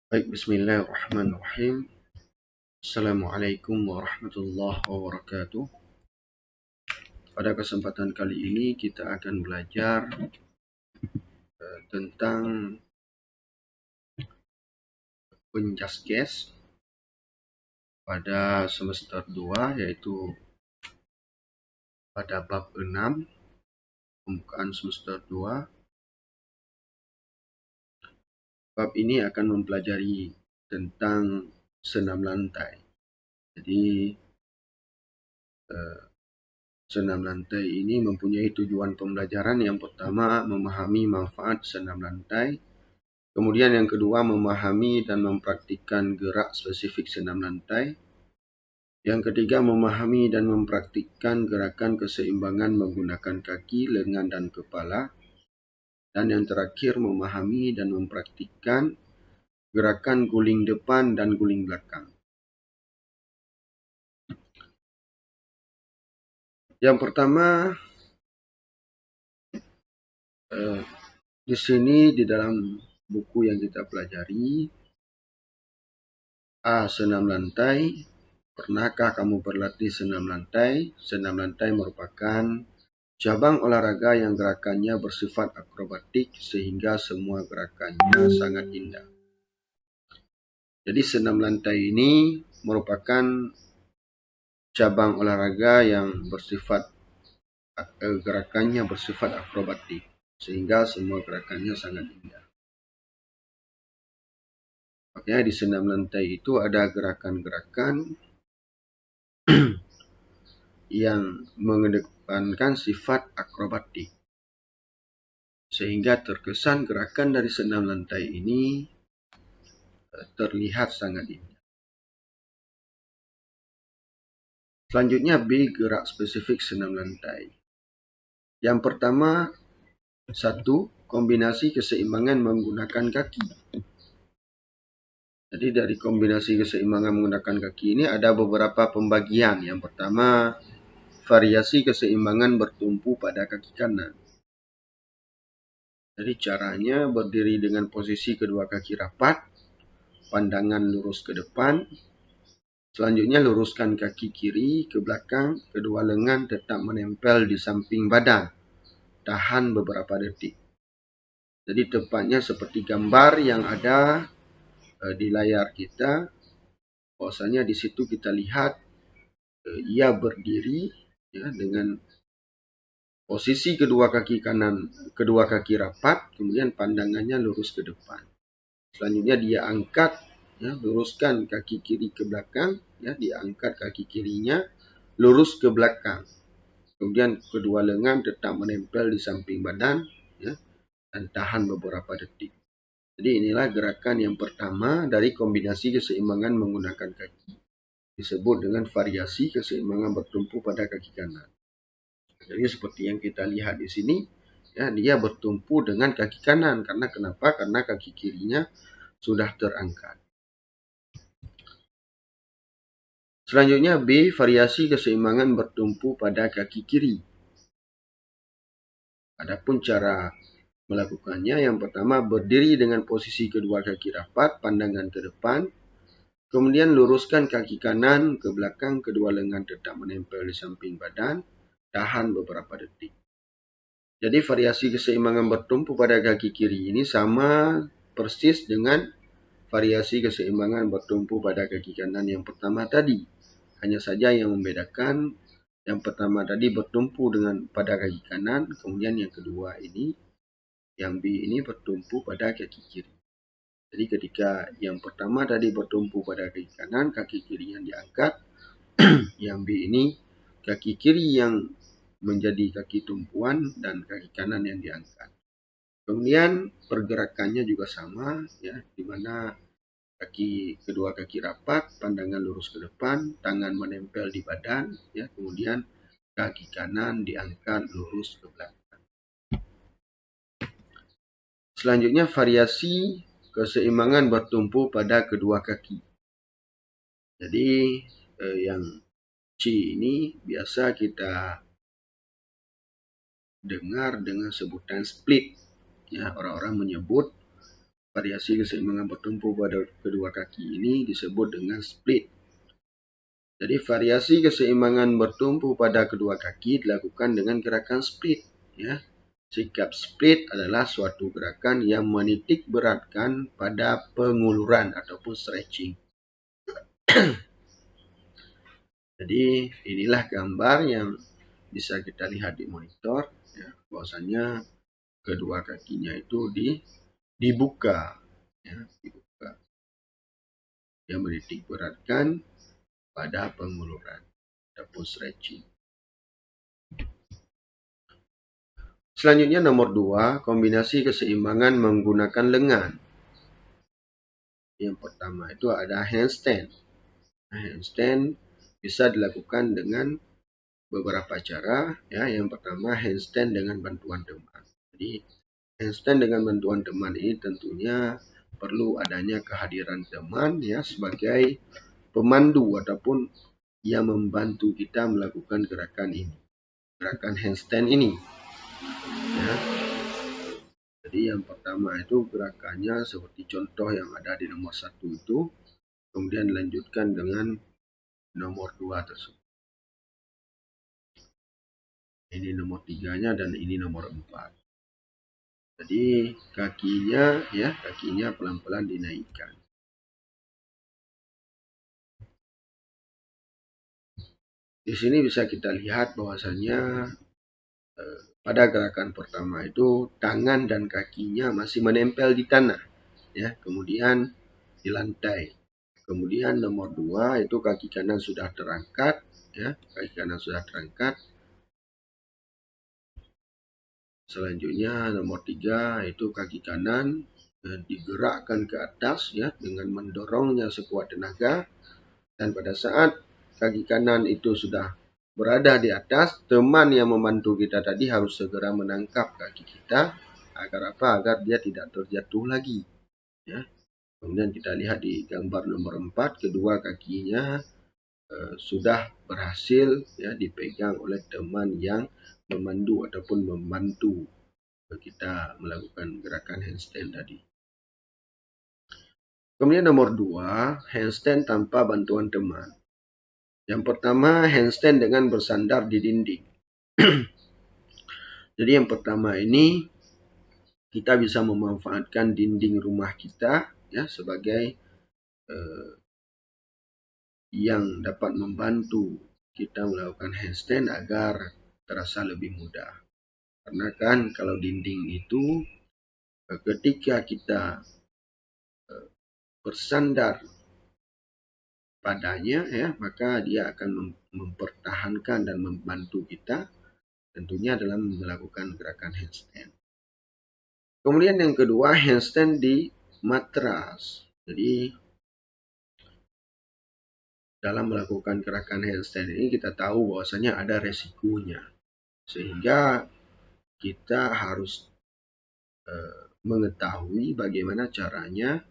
Baik, bismillahirrahmanirrahim. Assalamualaikum warahmatullahi wabarakatuh. Pada kesempatan kali ini kita akan belajar tentang penjas pada semester 2, yaitu pada bab 6, pembukaan semester 2. Bab ini akan mempelajari tentang senam lantai. Jadi senam lantai ini mempunyai tujuan pembelajaran. Yang pertama, memahami manfaat senam lantai. Kemudian yang kedua, memahami dan mempraktikkan gerak spesifik senam lantai. Yang ketiga, memahami dan mempraktikkan gerakan keseimbangan menggunakan kaki, lengan, dan kepala. Dan yang terakhir, memahami dan mempraktikkan gerakan guling depan dan guling belakang. Yang pertama, di sini di dalam buku yang kita pelajari, senam lantai. Pernahkah kamu berlatih senam lantai? Senam lantai merupakan cabang olahraga yang gerakannya bersifat akrobatik sehingga semua gerakannya sangat indah. Jadi senam lantai ini merupakan cabang olahraga yang gerakannya bersifat akrobatik sehingga semua gerakannya sangat indah. Makanya di senam lantai itu ada gerakan-gerakan yang mengedepankan sifat akrobatik. Sehingga terkesan gerakan dari senam lantai ini terlihat sangat indah. Selanjutnya B, gerak spesifik senam lantai. Yang pertama, 1. Kombinasi keseimbangan menggunakan kaki. Jadi dari kombinasi keseimbangan menggunakan kaki ini ada beberapa pembagian. Yang pertama, variasi keseimbangan bertumpu pada kaki kanan. Jadi caranya berdiri dengan posisi kedua kaki rapat, pandangan lurus ke depan. Selanjutnya luruskan kaki kiri ke belakang, kedua lengan tetap menempel di samping badan. Tahan beberapa detik. Jadi tepatnya seperti gambar yang ada di layar kita. Bahwasanya di situ kita lihat ia berdiri dengan posisi kedua kaki kanan, kedua kaki rapat, kemudian pandangannya lurus ke depan. Selanjutnya dia angkat, luruskan kaki kiri ke belakang, dia angkat kaki kirinya lurus ke belakang. Kemudian kedua lengan tetap menempel di samping badan, dan tahan beberapa detik. Jadi inilah gerakan yang pertama dari kombinasi keseimbangan menggunakan kaki. Disebut dengan variasi keseimbangan bertumpu pada kaki kanan. Jadi seperti yang kita lihat di sini, dia bertumpu dengan kaki kanan. Karena kenapa? Karena kaki kirinya sudah terangkat. Selanjutnya B, variasi keseimbangan bertumpu pada kaki kiri. Adapun cara melakukannya, yang pertama berdiri dengan posisi kedua kaki rapat, pandangan ke depan. Kemudian luruskan kaki kanan ke belakang, kedua lengan tetap menempel di samping badan. Tahan beberapa detik. Jadi variasi keseimbangan bertumpu pada kaki kiri ini sama persis dengan variasi keseimbangan bertumpu pada kaki kanan yang pertama tadi. Hanya saja yang membedakan, yang pertama tadi bertumpu pada kaki kanan, kemudian yang kedua ini, yang B ini bertumpu pada kaki kiri. Jadi ketika yang pertama tadi bertumpu pada kaki kanan, kaki kiri yang diangkat. Yang B ini kaki kiri yang menjadi kaki tumpuan dan kaki kanan yang diangkat. Kemudian pergerakannya juga sama, di mana kedua kaki rapat, pandangan lurus ke depan, tangan menempel di badan, kemudian kaki kanan diangkat lurus ke belakang. Selanjutnya variasi keseimbangan bertumpu pada kedua kaki. Jadi yang C ini biasa kita dengar dengan sebutan split. Orang-orang menyebut variasi keseimbangan bertumpu pada kedua kaki ini disebut dengan split. Jadi variasi keseimbangan bertumpu pada kedua kaki dilakukan dengan gerakan split. Ya. Sikap split adalah suatu gerakan yang menitik beratkan pada penguluran ataupun stretching. Jadi inilah gambar yang bisa kita lihat di monitor. Ya, bahwasanya kedua kakinya itu dibuka. Ya, dibuka. Yang menitik beratkan pada penguluran ataupun stretching. Selanjutnya nomor 2, kombinasi keseimbangan menggunakan lengan. Yang pertama itu ada handstand. Handstand bisa dilakukan dengan beberapa cara. Ya, yang pertama handstand dengan bantuan teman. Jadi handstand dengan bantuan teman ini tentunya perlu adanya kehadiran teman ya sebagai pemandu ataupun yang membantu kita melakukan gerakan ini, gerakan handstand ini. Ya. Jadi yang pertama itu gerakannya seperti contoh yang ada di nomor 1 itu, kemudian dilanjutkan dengan nomor 2 tersebut. Ini nomor 3-nya dan ini nomor 4. Jadi kakinya pelan-pelan dinaikkan. Di sini bisa kita lihat bahwasanya pada gerakan pertama itu tangan dan kakinya masih menempel di tanah, ya, kemudian di lantai. Kemudian nomor 2 itu kaki kanan sudah terangkat, ya, kaki kanan sudah terangkat. Selanjutnya nomor 3 itu kaki kanan digerakkan ke atas ya dengan mendorongnya sekuat tenaga, dan pada saat kaki kanan itu sudah berada di atas, teman yang membantu kita tadi harus segera menangkap kaki kita agar apa? Agar dia tidak terjatuh lagi. Ya. Kemudian kita lihat di gambar nomor 4, kedua kakinya sudah berhasil ya dipegang oleh teman yang memandu ataupun membantu kita melakukan gerakan handstand tadi. Kemudian nomor 2, handstand tanpa bantuan teman. Yang pertama, handstand dengan bersandar di dinding. Jadi yang pertama ini kita bisa memanfaatkan dinding rumah kita ya sebagai yang dapat membantu kita melakukan handstand agar terasa lebih mudah. Karena kan kalau dinding itu ketika kita bersandar padanya ya, maka dia akan mempertahankan dan membantu kita tentunya dalam melakukan gerakan handstand. Kemudian yang kedua, handstand di matras. Jadi dalam melakukan gerakan handstand ini kita tahu bahwasanya ada resikonya. Sehingga kita harus mengetahui bagaimana caranya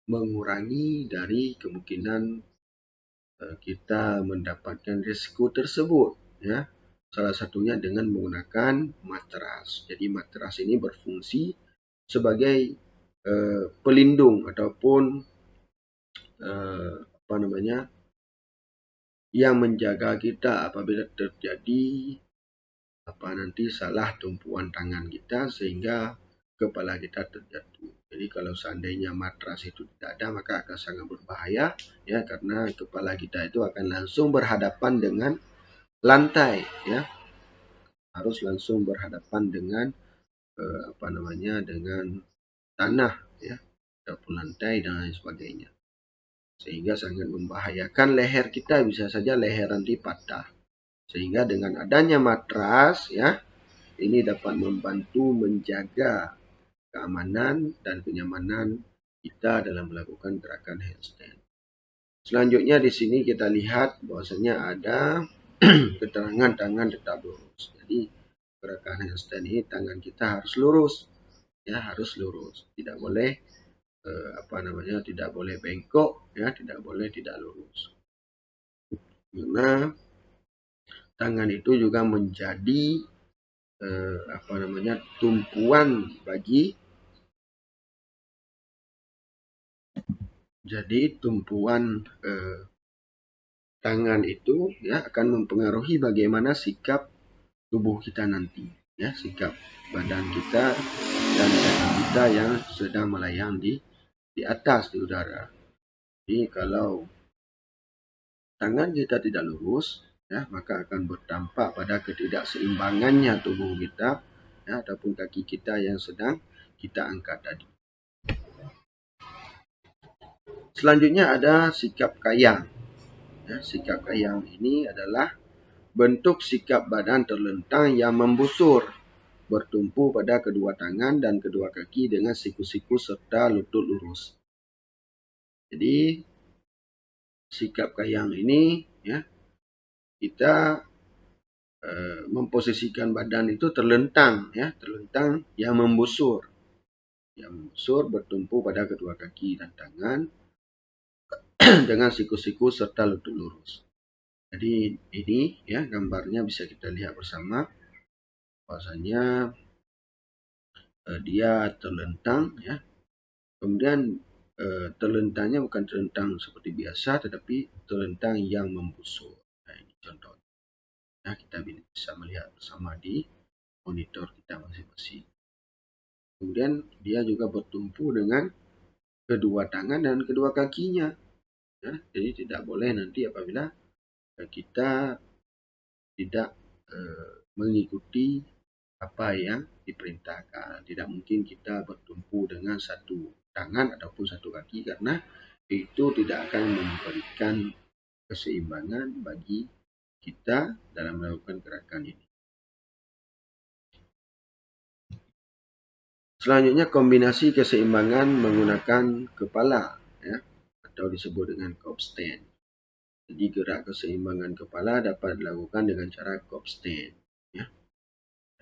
mengurangi dari kemungkinan kita mendapatkan risiko tersebut ya. Salah satunya dengan menggunakan matras. Jadi matras ini berfungsi sebagai pelindung ataupun yang menjaga kita apabila terjadi nanti salah tumpuan tangan kita sehingga kepala kita terjatuh. Jadi kalau seandainya matras itu tidak ada maka akan sangat berbahaya ya, karena kepala kita itu akan langsung berhadapan dengan lantai ya. Harus langsung berhadapan dengan dengan tanah ya, ataupun lantai dan lain sebagainya. Sehingga sangat membahayakan leher kita, bisa saja leher nanti patah. Sehingga dengan adanya matras ya, ini dapat membantu menjaga keamanan dan kenyamanan kita dalam melakukan gerakan handstand. Selanjutnya di sini kita lihat bahwasanya ada keterangan tangan tetap lurus. Jadi gerakan handstand ini tangan kita harus lurus ya, harus lurus. Tidak boleh tidak boleh bengkok ya, tidak boleh tidak lurus. Karena tangan itu juga menjadi tumpuan bagi Jadi tumpuan tangan itu ya akan mempengaruhi bagaimana sikap tubuh kita nanti, ya, sikap badan kita dan kaki kita yang sedang melayang di atas di udara. Jadi kalau tangan kita tidak lurus, ya, maka akan berdampak pada ketidakseimbangannya tubuh kita, ya, ataupun kaki kita yang sedang kita angkat tadi. Selanjutnya ada sikap kayang. Ya, sikap kayang ini adalah bentuk sikap badan terlentang yang membusur, bertumpu pada kedua tangan dan kedua kaki dengan siku-siku serta lutut lurus. Jadi sikap kayang ini, ya, kita memposisikan badan itu terlentang, ya, terlentang yang membusur, bertumpu pada kedua kaki dan tangan dengan siku-siku serta lutut lurus. Jadi ini, ya, gambarnya bisa kita lihat bersama bahwasanya dia terlentang, ya. Kemudian terlentangnya bukan terlentang seperti biasa, tetapi terlentang yang membusur. Nah, ini contoh. Nah, kita bisa melihat bersama di monitor kita masing-masing. Kemudian dia juga bertumpu dengan kedua tangan dan kedua kakinya. Ya, jadi tidak boleh nanti apabila kita tidak mengikuti apa yang diperintahkan. Tidak mungkin kita bertumpu dengan satu tangan ataupun satu kaki karena itu tidak akan memberikan keseimbangan bagi kita dalam melakukan gerakan ini. Selanjutnya kombinasi keseimbangan menggunakan kepala, ya, atau disebut dengan cop stand. Jadi gerak keseimbangan kepala dapat dilakukan dengan cara cop stand. Ya.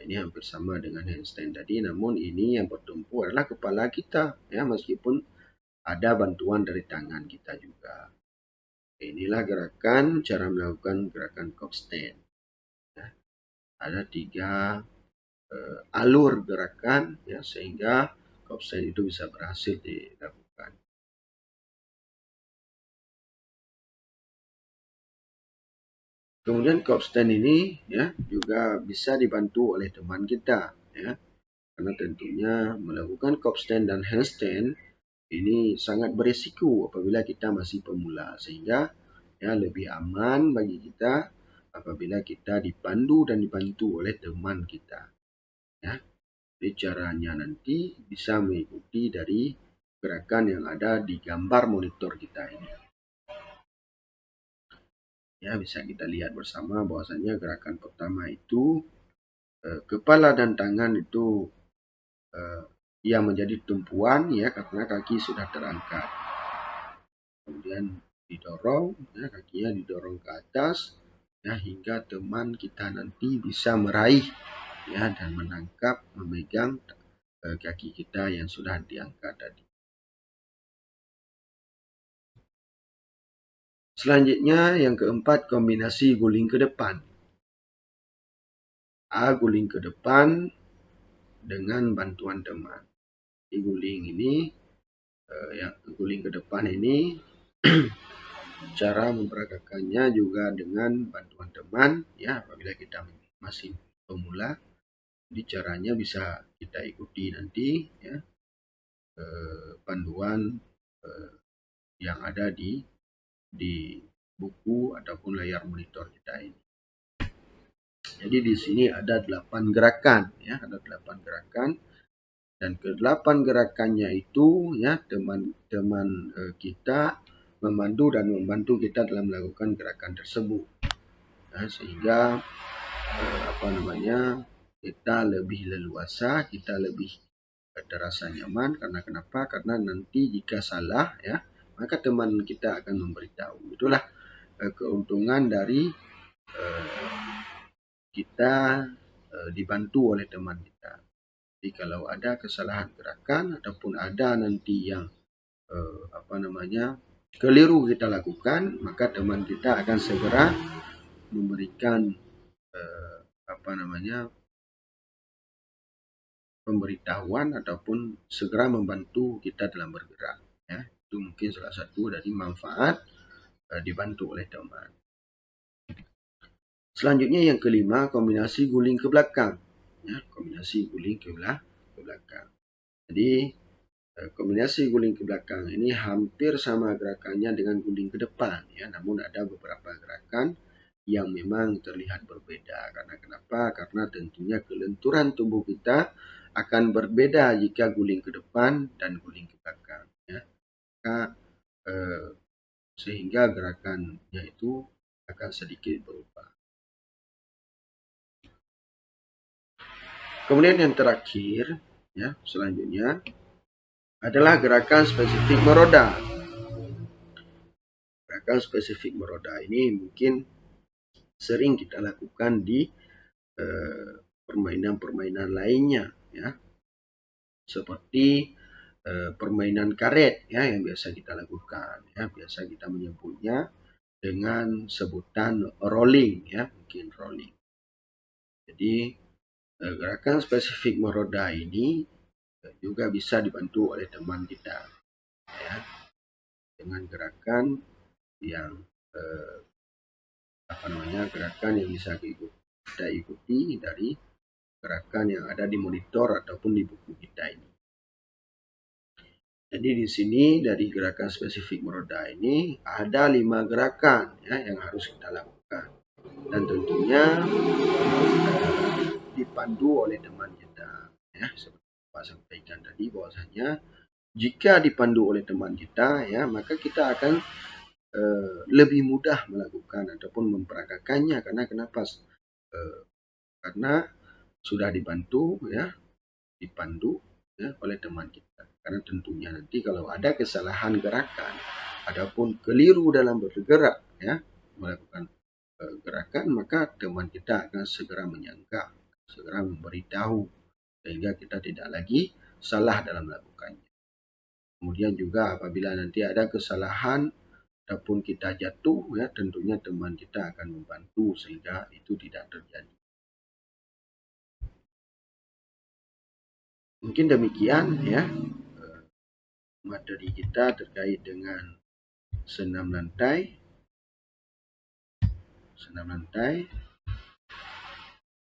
Ini hampir sama dengan handstand tadi, namun ini yang bertumpu adalah kepala kita, ya, meskipun ada bantuan dari tangan kita juga. Inilah gerakan cara melakukan gerakan cop stand. Ya. Ada 3 alur gerakan, ya, sehingga cop stand itu bisa berhasil dilakukan. Kemudian cop stand ini, ya, juga bisa dibantu oleh teman kita, ya, karena tentunya melakukan cop stand dan handstand ini sangat berisiko apabila kita masih pemula, sehingga, ya, lebih aman bagi kita apabila kita dipandu dan dibantu oleh teman kita, ya. Jadi caranya nanti bisa mengikuti dari gerakan yang ada di gambar monitor kita ini. Ya, bisa kita lihat bersama bahwasanya gerakan pertama itu kepala dan tangan itu yang menjadi tumpuan, ya, karena kaki sudah terangkat. Kemudian didorong, ya, kakinya didorong ke atas, ya, hingga teman kita nanti bisa meraih, ya, dan menangkap, memegang kaki kita yang sudah diangkat tadi. Selanjutnya yang keempat, kombinasi guling ke depan. Guling ke depan dengan bantuan teman. Di guling ini, yang guling ke depan ini cara memperagakannya juga dengan bantuan teman, ya, apabila kita masih pemula. Jadi caranya bisa kita ikuti nanti, ya, panduan yang ada di buku ataupun layar monitor kita ini. Jadi di sini ada 8 gerakan, ya, ada 8 gerakan, dan ke-8 gerakannya itu, ya, teman-teman kita memandu dan membantu kita dalam melakukan gerakan tersebut, ya, sehingga kita lebih leluasa, kita lebih terasa nyaman. Karena kenapa? Karena nanti jika salah, ya, maka teman kita akan memberitahu. Itulah keuntungan dari kita dibantu oleh teman kita. Jadi kalau ada kesalahan gerakan ataupun ada nanti yang keliru kita lakukan, maka teman kita akan segera memberikan pemberitahuan ataupun segera membantu kita dalam bergerak, ya. Itu mungkin salah satu dari manfaat dibantu oleh teman. Selanjutnya yang kelima, kombinasi guling ke belakang. Ya, kombinasi guling ke belakang. Jadi kombinasi guling ke belakang ini hampir sama gerakannya dengan guling ke depan, ya. Namun ada beberapa gerakan yang memang terlihat berbeda. Karena kenapa? Karena tentunya kelenturan tubuh kita akan berbeda jika guling ke depan dan guling ke belakang, ya. Maka, sehingga gerakannya itu akan sedikit berubah. Kemudian yang terakhir, ya, selanjutnya adalah gerakan spesifik meroda. Gerakan spesifik meroda ini mungkin sering kita lakukan di permainan-permainan lainnya, ya, seperti permainan karet, ya, yang biasa kita lakukan, ya. Biasa kita menyebutnya dengan sebutan rolling, ya, mungkin rolling. Jadi gerakan spesifik meroda ini juga bisa dibantu oleh teman kita, ya, dengan gerakan yang gerakan yang bisa kita ikuti dari gerakan yang ada di monitor ataupun di buku kita ini. Jadi di sini dari gerakan spesifik meroda ini ada 5 gerakan, ya, yang harus kita lakukan, dan tentunya dipandu oleh teman kita, ya. Seperti Pak sampaikan tadi bahwasanya jika dipandu oleh teman kita, ya, maka kita akan lebih mudah melakukan ataupun memperagakannya. Karena kenapa? Karena sudah dibantu, ya, dipandu, ya, oleh teman kita. Karena tentunya nanti kalau ada kesalahan gerakan ataupun keliru dalam bergerak, ya, melakukan gerakan, maka teman kita akan segera menyangka, segera memberitahu, sehingga kita tidak lagi salah dalam melakukannya. Kemudian juga apabila nanti ada kesalahan ataupun kita jatuh, ya, tentunya teman kita akan membantu sehingga itu tidak terjadi. Mungkin demikian, ya, materi kita terkait dengan senam lantai.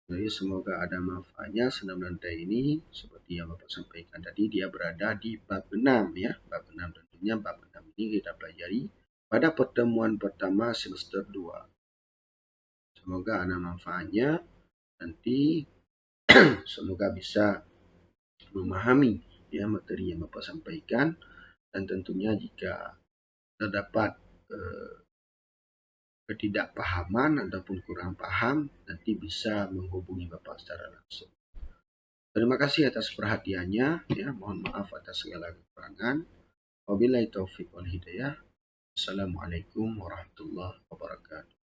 Jadi semoga ada manfaatnya. Senam lantai ini seperti yang Bapak sampaikan tadi, dia berada di bab 6, ya. Bab 6 tentunya bab 6 ini kita pelajari pada pertemuan pertama semester 2. Semoga ada manfaatnya. Nanti semoga bisa memahami, ya, materi yang Bapak sampaikan, dan tentunya jika terdapat ketidakpahaman ataupun kurang paham, nanti bisa menghubungi Bapak secara langsung. Terima kasih atas perhatiannya, ya. Mohon maaf atas segala kekurangan. Wabillahi taufiq wal hidayah. Assalamualaikum warahmatullahi wabarakatuh.